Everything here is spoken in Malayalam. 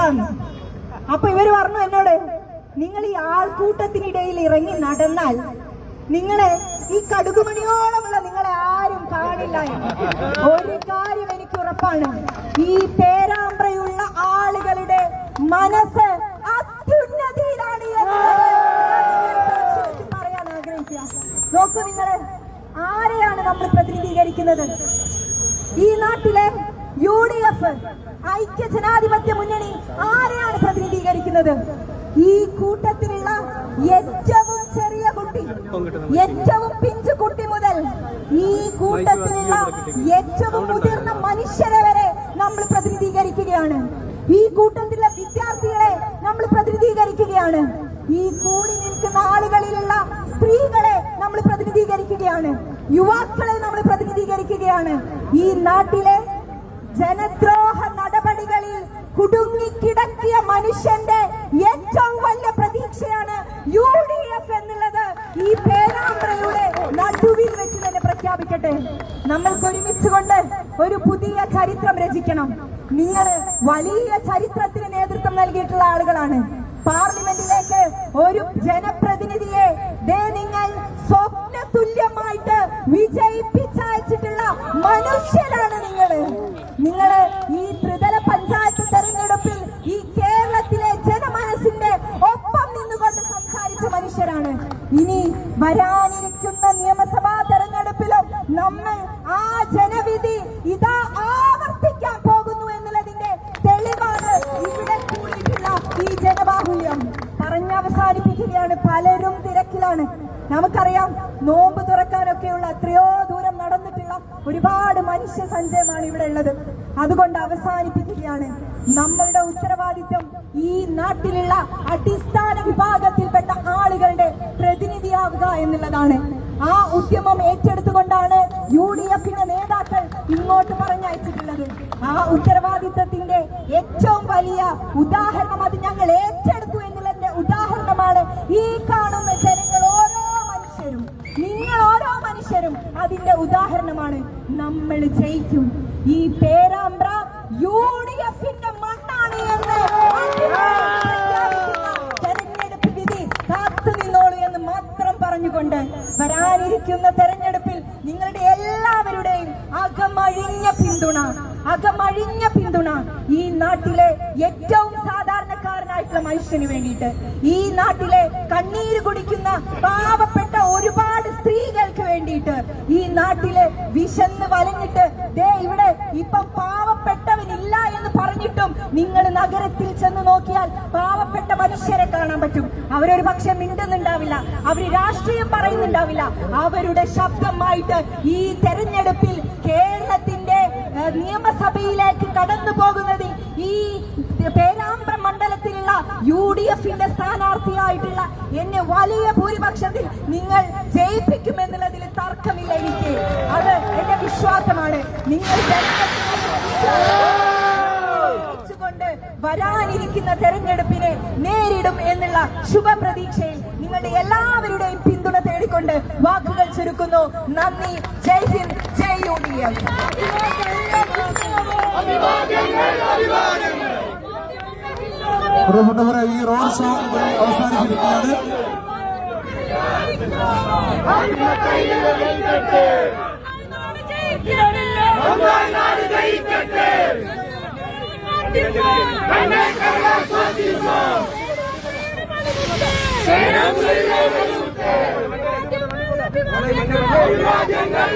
എടുക്കാന്ന്. അപ്പൊ ഇവര് പറഞ്ഞു എന്നോട്, നിങ്ങൾ ഈ ആൾക്കൂട്ടത്തിനിടയിൽ ഇറങ്ങി നടന്നാൽ നിങ്ങളെ ഈ കടുകുമണിയോളമുള്ള നിങ്ങളെ ആരും കാണില്ല. ഒരു കാര്യം എനിക്ക് ഉറപ്പാണ്, ഈ പേരാമ്പ്രയുള്ള ആളുകളുടെ മനസ്സ് അത്യുന്നതിയിലാണ് പറയാൻ ആഗ്രഹിക്കുക. നോക്കൂ, നിങ്ങള് ആരെയാണ് നമ്മൾ പ്രതിനിധീകരിക്കുന്നത്? ഈ നാട്ടിലെ UDF ഐക്യ ജനാധിപത്യ മുന്നണി ആരെയാണ് പ്രതിനിധീകരിക്കുന്നത്? ഈ കൂട്ടത്തിലുള്ള ഏറ്റവും ചെറിയ കുട്ടി, ഏറ്റവും പിഞ്ചു കുട്ടി മുതൽ ഈ കൂട്ടത്തിലുള്ള ഏറ്റവും മുതിർന്ന മനുഷ്യരെ വരെ നമ്മൾ പ്രതിനിധീകരിക്കുകയാണ്. ഈ കൂട്ടത്തിലുള്ള വിദ്യാർത്ഥികളെ നമ്മൾ പ്രതിനിധീകരിക്കുകയാണ്. ഈ കൂടി നിൽക്കുന്ന ആളുകളിലുള്ള സ്ത്രീകളെ നമ്മൾ പ്രതിനിധീകരിക്കുകയാണ്. യുവാക്കളെ നമ്മൾ പ്രതിനിധീകരിക്കുകയാണ്. ഈ നാട്ടിലെ ജനദ്രോഹ നടപടികളിൽ കുടുങ്ങിക്കിടക്കിയ മനുഷ്യന്റെ ഏറ്റവും വലിയ പ്രതീക്ഷയാണ് UDF എന്നുള്ളത് ഈ പേരാമ്പ്രയുടെ നടുവിൽ വെച്ച് തന്നെ പ്രഖ്യാപിക്കട്ടെ. നമ്മൾക്ക് ഒരുമിച്ചുകൊണ്ട് ഒരു പുതിയ ചരിത്രം രചിക്കണം. നിങ്ങൾ വലിയ ചരിത്രത്തിന് നേതൃത്വം നൽകിയിട്ടുള്ള ആളുകളാണ്. പാർലമെന്റിലേക്ക് ഒരു ജനപ്രതിനിധിയെ നിങ്ങൾ സ്വപ്ന തുല്യമായിട്ട് വിജയിപ്പിച്ചയച്ചിട്ടുള്ള മനുഷ്യരാണ് നിങ്ങള് ഈ ത്രിതല പഞ്ചായത്ത് തെരഞ്ഞെടുപ്പിൽ ഈ കേരളത്തിലെ ജനമനസ്സിന്റെ ഒപ്പം നിന്നുകൊണ്ട് സംസാരിച്ച മനുഷ്യരാണ്. ഇനി വരാനിരിക്കുന്ന നിയമസഭാ തെരഞ്ഞെടുപ്പിലും നമ്മൾ ആ ജനവിധി ഇതാ ആവർത്തിക്കാൻ പോകുന്നു എന്നുള്ളതിന്റെ തെളിവാണ് ഇവിടെ കൂടിയിട്ടുള്ള ഈ ജനബാഹുല്യം. പറഞ്ഞവസാനിപ്പിക്കുകയാണ്. പലരും തിരക്കിലാണ്. നമുക്കറിയാം, നോമ്പ് തുറക്കാനൊക്കെയുള്ള എത്രയോ ദൂരം നടന്നിട്ടുള്ള ഒരുപാട് മനുഷ്യ സഞ്ചയമാണ് ഇവിടെ ഉള്ളത്. അതുകൊണ്ട് അവസാനിപ്പിക്കുകയാണ്. നമ്മളുടെ ഉത്തരവാദിത്വം ഈ നാട്ടിലുള്ള അടിസ്ഥാന വിഭാഗത്തിൽപ്പെട്ട ആളുകളുടെ പ്രതിനിധിയാവുക എന്നുള്ളതാണ്. ആ ഉദ്യമം ഏറ്റെടുത്തുകൊണ്ടാണ് UDFന്റെ നേതാക്കൾ ഇങ്ങോട്ട് പറഞ്ഞയച്ചിട്ടുള്ളത്. ആ ഉത്തരവാദിത്വത്തിന്റെ ഏറ്റവും വലിയ ഉദാഹരണം അത് ഞങ്ങൾ ഏറ്റെടുത്തു എന്നുള്ളതിന്റെ ഉദാഹരണമാണ് ഈ കാണുന്ന ജനങ്ങൾ. നിങ്ങൾ ഓരോ മനുഷ്യരും അതിന്റെ ഉദാഹരണമാണ്. നമ്മൾ ജയിക്കും. ഈ പേരാമ്പ്ര UDFന്റെ മണ്ണാണ് എന്ന് തെരഞ്ഞെടുപ്പ് വിധി കാത്തു നിന്നോളൂ എന്ന് മാത്രം പറഞ്ഞുകൊണ്ട് വരാനിരിക്കുന്ന തെരഞ്ഞെടുപ്പിൽ നിങ്ങളുടെ എല്ലാവരുടെയും അകമഴിഞ്ഞ പിന്തുണ ഈ നാട്ടിലെ ഏറ്റവും സാധാരണക്കാരനായിട്ടുള്ള മനുഷ്യന് വേണ്ടിയിട്ട്, ഈ നാട്ടിലെ കണ്ണീര് കുടിക്കുന്ന പാവപ്പെട്ട ഒരുപാട് സ്ത്രീകൾക്ക് വേണ്ടിയിട്ട്, ഈ നാട്ടില് വിശന്ന് വലഞ്ഞിട്ട് ഇവിടെ ഇപ്പം പാവപ്പെട്ടവനില്ല എന്ന് പറഞ്ഞിട്ടും നിങ്ങൾ നഗരത്തിൽ ചെന്ന് നോക്കിയാൽ പാവപ്പെട്ട മനുഷ്യരെ കാണാൻ പറ്റും. അവരൊരു പക്ഷെ മിണ്ടുന്നുണ്ടാവില്ല, അവര് രാഷ്ട്രീയം പറയുന്നുണ്ടാവില്ല. അവരുടെ ശബ്ദമായിട്ട് ഈ തെരഞ്ഞെടുപ്പിൽ കേരളത്തിന്റെ നിയമസഭയിലേക്ക് കടന്നു പോകുന്നതിൽ ഈ പേരാമ്പ്ര മണ്ഡലത്തിലുള്ള UDFന്റെ സ്ഥാനാർത്ഥിയായിട്ടുള്ള എന്നെ വലിയ ഭൂരിപക്ഷത്തിൽ നിങ്ങൾ ജയിപ്പിക്കുമെന്നുള്ളതിൽ തർക്കമില്ല എനിക്ക്. അത് എന്റെ വിശ്വാസമാണ്. നിങ്ങൾ കൊണ്ട് വരാനിരിക്കുന്ന തെരഞ്ഞെടുപ്പിനെ നേരിടും എന്നുള്ള ശുഭപ്രതീക്ഷയിൽ നിങ്ങളുടെ എല്ലാവരുടെയും പിന്തുണ തേടിക്കൊണ്ട് വാക്കുകൾ ചുരുക്കുന്നു. നന്ദി. ജയ് ഹിന്ദ്, ജയ് UDF. ഈ റോഡ് ഷോ അവസാനിപ്പിക്കുകയാണ്. അഭിവാദ്യങ്ങൾ